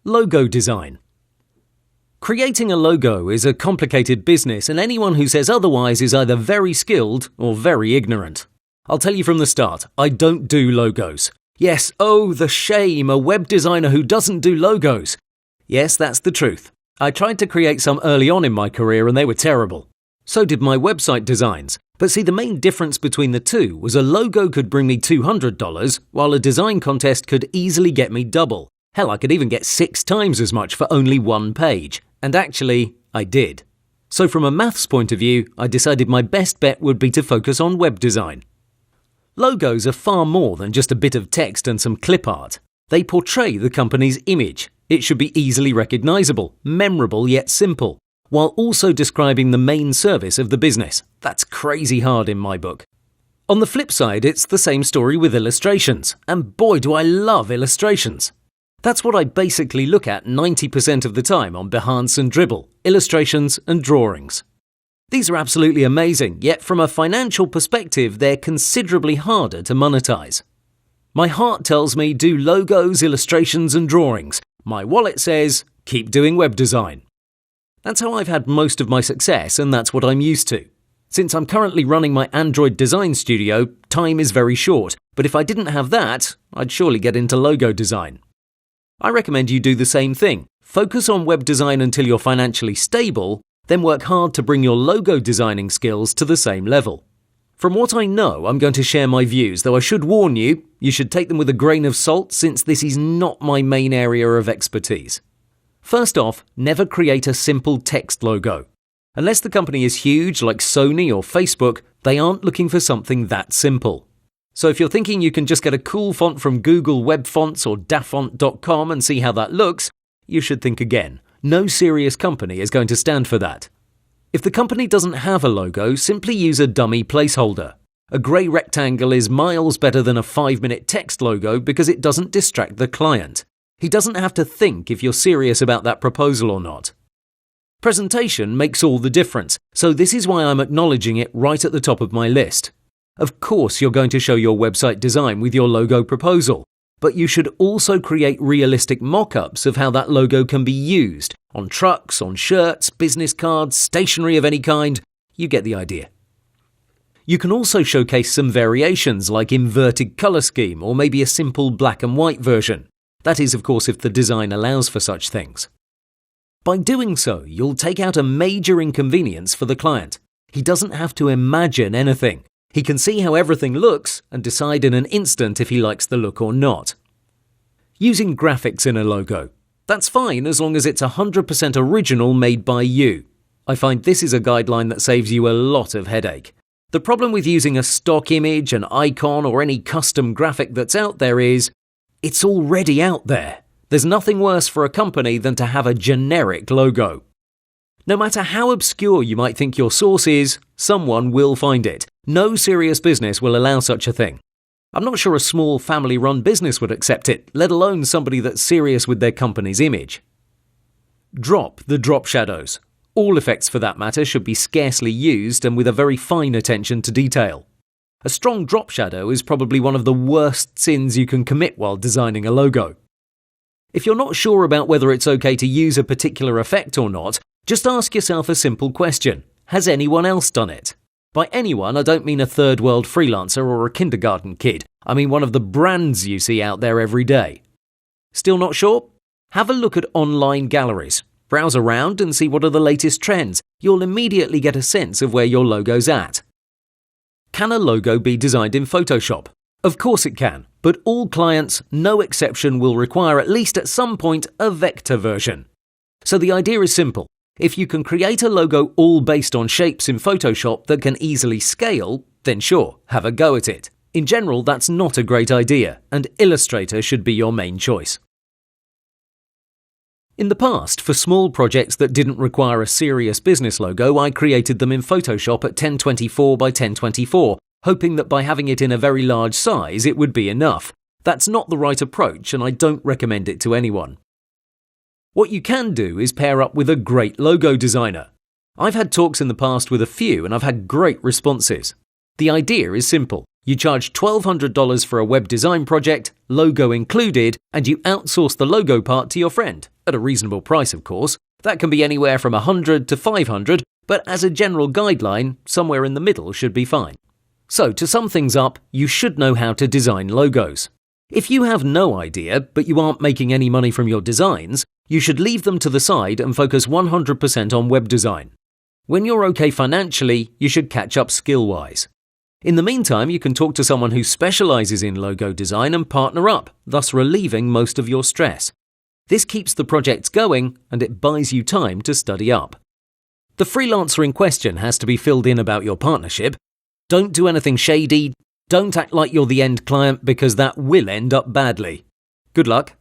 Logo design. Creating a logo is a complicated business, and anyone who says otherwise is either very skilled or very ignorant. I'll tell you from the start, I don't do logos. Yes, oh, the shame, a web designer who doesn't do logos. Yes, that's the truth. I tried to create some early on in my career and they were terrible. So did my website designs. But see, the main difference between the two was a logo could bring me $200, while a design contest could easily get me double. Hell, I could even get 6 times as much for only one page. And actually, I did. So from a maths point of view, I decided my best bet would be to focus on web design. Logos are far more than just a bit of text and some clip art. They portray the company's image. It should be easily recognizable, memorable yet simple, while also describing the main service of the business. That's crazy hard in my book. On the flip side, it's the same story with illustrations. And boy, do I love illustrations. That's what I basically look at 90% of the time on Behance and Dribbble, illustrations and drawings. These are absolutely amazing, yet from a financial perspective, they're considerably harder to monetize. My heart tells me do logos, illustrations and drawings. My wallet says keep doing web design. That's how I've had most of my success, and that's what I'm used to. Since I'm currently running my Android design studio, time is very short, but if I didn't have that, I'd surely get into logo design. I recommend you do the same thing. Focus on web design until you're financially stable, then work hard to bring your logo designing skills to the same level. From what I know, I'm going to share my views, though I should warn you, you should take them with a grain of salt since this is not my main area of expertise. First off, never create a simple text logo. Unless the company is huge like Sony or Facebook, they aren't looking for something that simple. So if you're thinking you can just get a cool font from Google Web Fonts or dafont.com and see how that looks, you should think again. No serious company is going to stand for that. If the company doesn't have a logo, simply use a dummy placeholder. A grey rectangle is miles better than a 5-minute text logo because it doesn't distract the client. He doesn't have to think if you're serious about that proposal or not. Presentation makes all the difference, so this is why I'm acknowledging it right at the top of my list. Of course, you're going to show your website design with your logo proposal, but you should also create realistic mock-ups of how that logo can be used on trucks, on shirts, business cards, stationery of any kind. You get the idea. You can also showcase some variations like inverted color scheme or maybe a simple black and white version. That is, of course, if the design allows for such things. By doing so, you'll take out a major inconvenience for the client. He doesn't have to imagine anything. He can see how everything looks and decide in an instant if he likes the look or not. Using graphics in a logo. That's fine as long as it's 100% original made by you. I find this is a guideline that saves you a lot of headache. The problem with using a stock image, an icon or any custom graphic that's out there is, it's already out there. There's nothing worse for a company than to have a generic logo. No matter how obscure you might think your source is, someone will find it. No serious business will allow such a thing. I'm not sure a small family-run business would accept it, let alone somebody that's serious with their company's image. Drop the drop shadows. All effects for that matter should be scarcely used and with a very fine attention to detail. A strong drop shadow is probably one of the worst sins you can commit while designing a logo. If you're not sure about whether it's okay to use a particular effect or not, just ask yourself a simple question. Has anyone else done it? By anyone, I don't mean a third world freelancer or a kindergarten kid. I mean one of the brands you see out there every day. Still not sure? Have a look at online galleries. Browse around and see what are the latest trends. You'll immediately get a sense of where your logo's at. Can a logo be designed in Photoshop? Of course it can, but all clients, no exception, will require at least at some point a vector version. So the idea is simple. If you can create a logo all based on shapes in Photoshop that can easily scale, then sure, have a go at it. In general, that's not a great idea, and Illustrator should be your main choice. In the past, for small projects that didn't require a serious business logo, I created them in Photoshop at 1024 by 1024, hoping that by having it in a very large size, it would be enough. That's not the right approach, and I don't recommend it to anyone. What you can do is pair up with a great logo designer. I've had talks in the past with a few and I've had great responses. The idea is simple. You charge $1,200 for a web design project, logo included, and you outsource the logo part to your friend, at a reasonable price of course. That can be anywhere from $100 to $500, but as a general guideline, somewhere in the middle should be fine. So to sum things up, you should know how to design logos. If you have no idea, but you aren't making any money from your designs, you should leave them to the side and focus 100% on web design. When you're okay financially, you should catch up skill-wise. In the meantime, you can talk to someone who specializes in logo design and partner up, thus relieving most of your stress. This keeps the projects going and it buys you time to study up. The freelancer in question has to be filled in about your partnership. Don't do anything shady. Don't act like you're the end client because that will end up badly. Good luck.